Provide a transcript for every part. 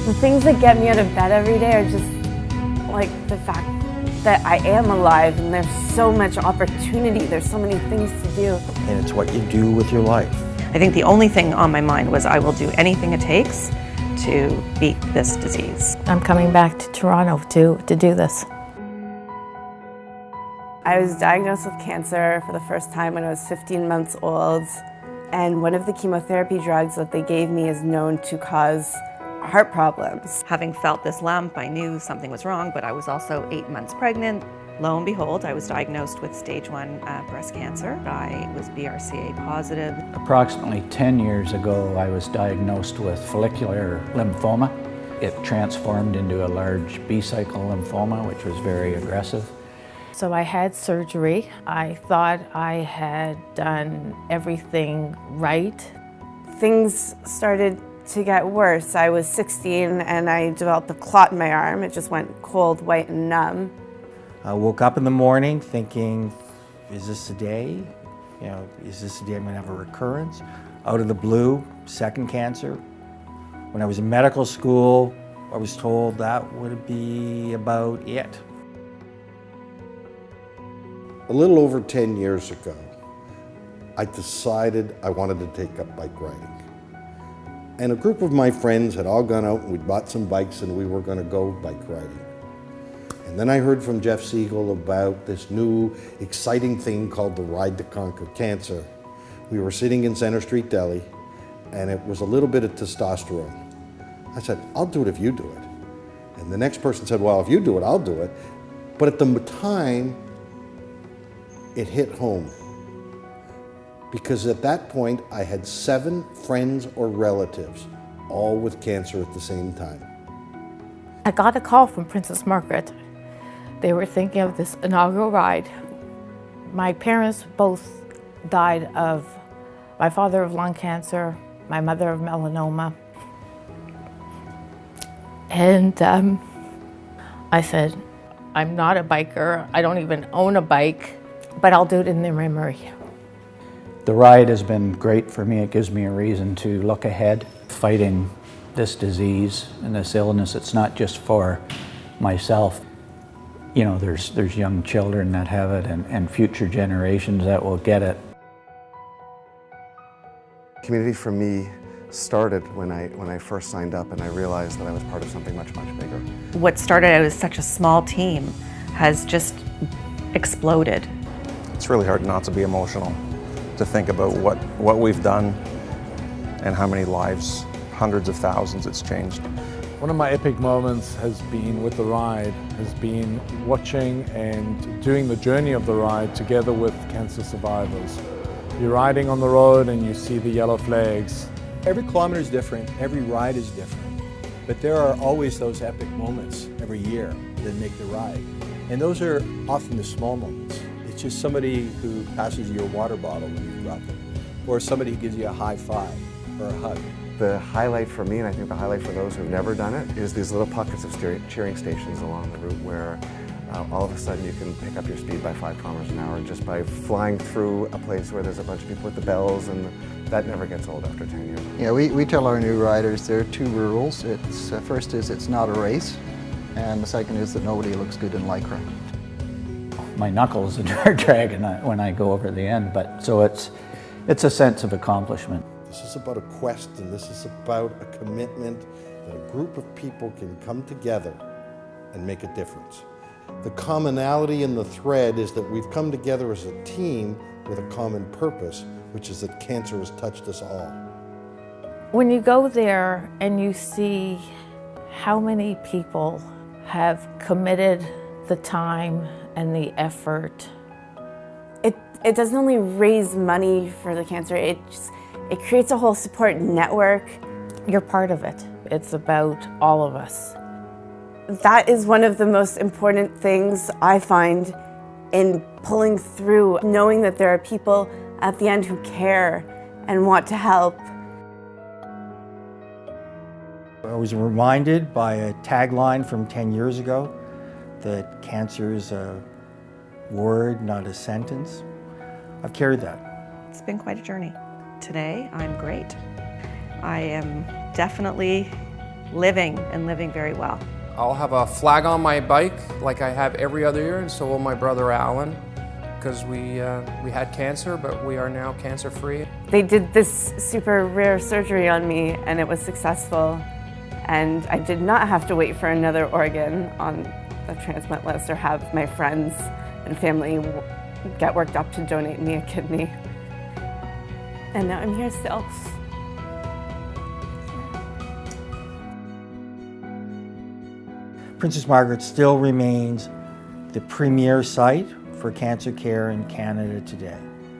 The things that get me out of bed every day are just like the fact that I am alive and there's so much opportunity, there's so many things to do. And it's what you do with your life. I think the only thing on my mind was I will do anything it takes to beat this disease. I'm coming back to Toronto to do this. I was diagnosed with cancer for the first time when I was 15 months old, and one of the chemotherapy drugs that they gave me is known to cause heart problems. Having felt this lump, I knew something was wrong, but I was also 8 months pregnant. Lo and behold, I was diagnosed with stage 1 breast cancer. I was BRCA positive. Approximately 10 years ago, I was diagnosed with follicular lymphoma. It transformed into a large B-cycle lymphoma, which was very aggressive. So I had surgery. I thought I had done everything right. Things started to get worse. I was 16 and I developed a clot in my arm. It just went cold, white, and numb. I woke up in the morning thinking, is this the day? You know, is this the day I'm gonna have a recurrence? Out of the blue, second cancer. When I was in medical school, I was told that would be about it. A little over 10 years ago, I decided I wanted to take up bike riding. And a group of my friends had all gone out and we'd bought some bikes and we were going to go bike riding. And then I heard from Jeff Siegel about this new exciting thing called the Ride to Conquer Cancer. We were sitting in Center Street Deli and it was a little bit of testosterone. I said, I'll do it if you do it. And the next person said, well, if you do it, I'll do it. But at the time, it hit home. Because at that point, I had 7 friends or relatives, all with cancer at the same time. I got a call from Princess Margaret. They were thinking of this inaugural ride. My parents both died of, my father of lung cancer, my mother of melanoma. And I said, I'm not a biker, I don't even own a bike, but I'll do it in their memory. The ride has been great for me. It gives me a reason to look ahead. Fighting this disease and this illness, it's not just for myself. You know, there's young children that have it and future generations that will get it. Community for me started when I first signed up and I realized that I was part of something much, much bigger. What started out as such a small team has just exploded. It's really hard not to be emotional, to think about what we've done and how many lives, hundreds of thousands, it's changed. One of my epic moments has been with the ride, has been watching and doing the journey of the ride together with cancer survivors. You're riding on the road and you see the yellow flags. Every kilometer is different, every ride is different, but there are always those epic moments every year that make the ride. And those are often the small moments. It's just somebody who passes you a water bottle when you drop it, or somebody who gives you a high five or a hug. The highlight for me, and I think the highlight for those who've never done it, is these little pockets of cheering stations along the route where all of a sudden you can pick up your speed by 5 kilometers an hour just by flying through a place where there's a bunch of people with the bells, and that never gets old after 10 years. Yeah, we tell our new riders there are 2 rules. First is it's not a race, and the second is that nobody looks good in Lycra. My knuckles are dragging when I go over the end, but so it's a sense of accomplishment. This is about a quest, and this is about a commitment that a group of people can come together and make a difference. The commonality in the thread is that we've come together as a team with a common purpose, which is that cancer has touched us all. When you go there and you see how many people have committed the time and the effort. It doesn't only raise money for the cancer, it creates a whole support network. You're part of it. It's about all of us. That is one of the most important things I find in pulling through, knowing that there are people at the end who care and want to help. I was reminded by a tagline from 10 years ago that cancer is a word, not a sentence. I've carried that. It's been quite a journey. Today, I'm great. I am definitely living and living very well. I'll have a flag on my bike like I have every other year, and so will my brother Alan, because we had cancer, but we are now cancer-free. They did this super rare surgery on me, and it was successful. And I did not have to wait for another organ on the transplant list or have my friends and family get worked up to donate me a kidney. And now I'm here still. Princess Margaret still remains the premier site for cancer care in Canada today.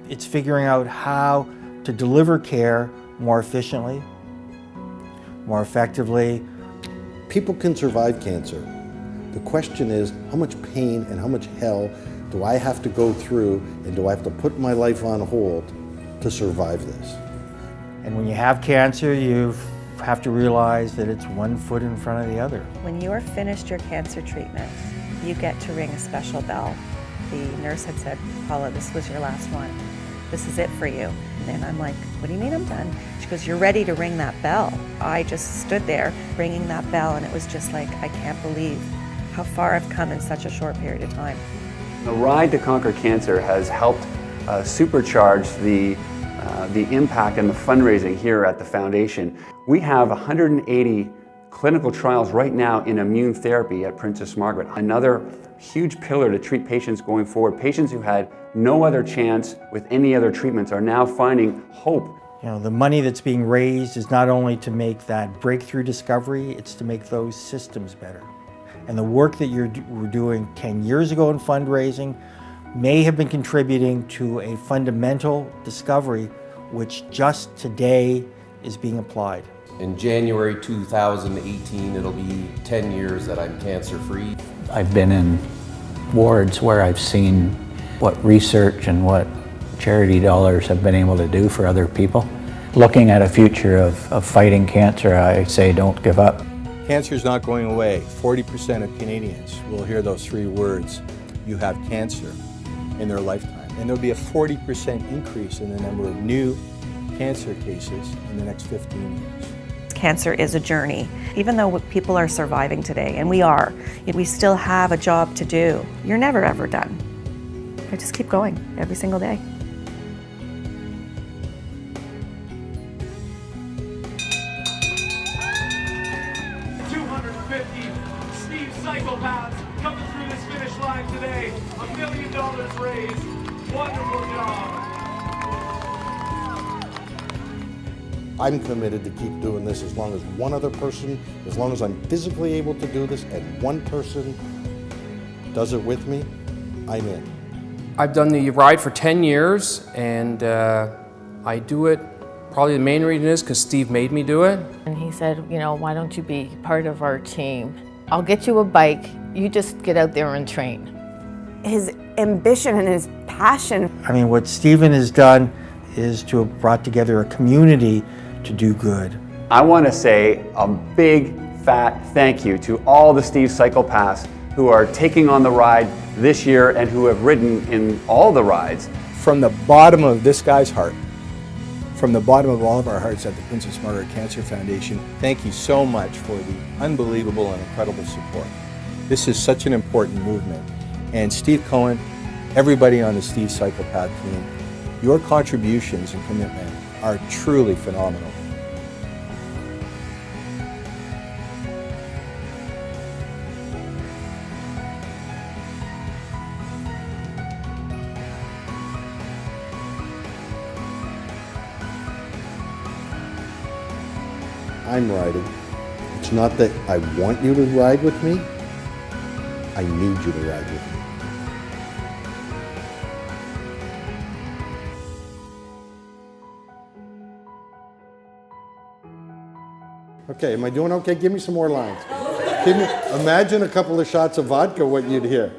It's figuring out how to deliver care more efficiently, more effectively. People can survive cancer. The question is, how much pain and how much hell do I have to go through, and do I have to put my life on hold to survive this? And when you have cancer, you have to realize that it's one foot in front of the other. When you are finished your cancer treatment, you get to ring a special bell. The nurse had said, Paula, this was your last one. This is it for you. And I'm like, what do you mean I'm done? She goes, you're ready to ring that bell. I just stood there ringing that bell, and it was just like, I can't believe how far I've come in such a short period of time. The Ride to Conquer Cancer has helped supercharge the impact and the fundraising here at the Foundation. We have 180 clinical trials right now in immune therapy at Princess Margaret. Another huge pillar to treat patients going forward. Patients who had no other chance with any other treatments are now finding hope. You know, the money that's being raised is not only to make that breakthrough discovery, it's to make those systems better. And the work that we're doing 10 years ago in fundraising may have been contributing to a fundamental discovery which just today is being applied. In January 2018, it'll be 10 years that I'm cancer-free. I've been in wards where I've seen what research and what charity dollars have been able to do for other people. Looking at a future of fighting cancer, I say don't give up. Cancer is not going away. 40% of Canadians will hear those three words, you have cancer, in their lifetime. And there'll be a 40% increase in the number of new cancer cases in the next 15 years. Cancer is a journey. Even though people are surviving today, and we are, we still have a job to do. You're never ever done. I just keep going every single day. Psychopaths coming through this finish line today. $1 million raised. Wonderful job. I'm committed to keep doing this as long as one other person, as long as I'm physically able to do this and one person does it with me, I'm in. I've done the ride for 10 years, and I do it. Probably the main reason is because Steve made me do it. And he said, you know, why don't you be part of our team? I'll get you a bike, you just get out there and train. His ambition and his passion. I mean, what Stephen has done is to have brought together a community to do good. I want to say a big fat thank you to all the Steve Psychopaths who are taking on the ride this year and who have ridden in all the rides. From the bottom of this guy's heart, from the bottom of all of our hearts at the Princess Margaret Cancer Foundation, thank you so much for the unbelievable and incredible support. This is such an important movement. And Steve Cohen, everybody on the Steve Psychopath team, your contributions and commitment are truly phenomenal. I'm riding. It's not that I want you to ride with me, I need you to ride with me. Okay, am I doing okay? Give me some more lines. Imagine a couple of shots of vodka, what you'd hear.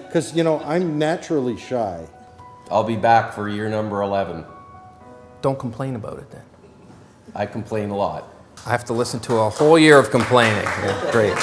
Because, you know, I'm naturally shy. I'll be back for year number 11. Don't complain about it then. I complain a lot. I have to listen to a whole year of complaining. Yeah, great.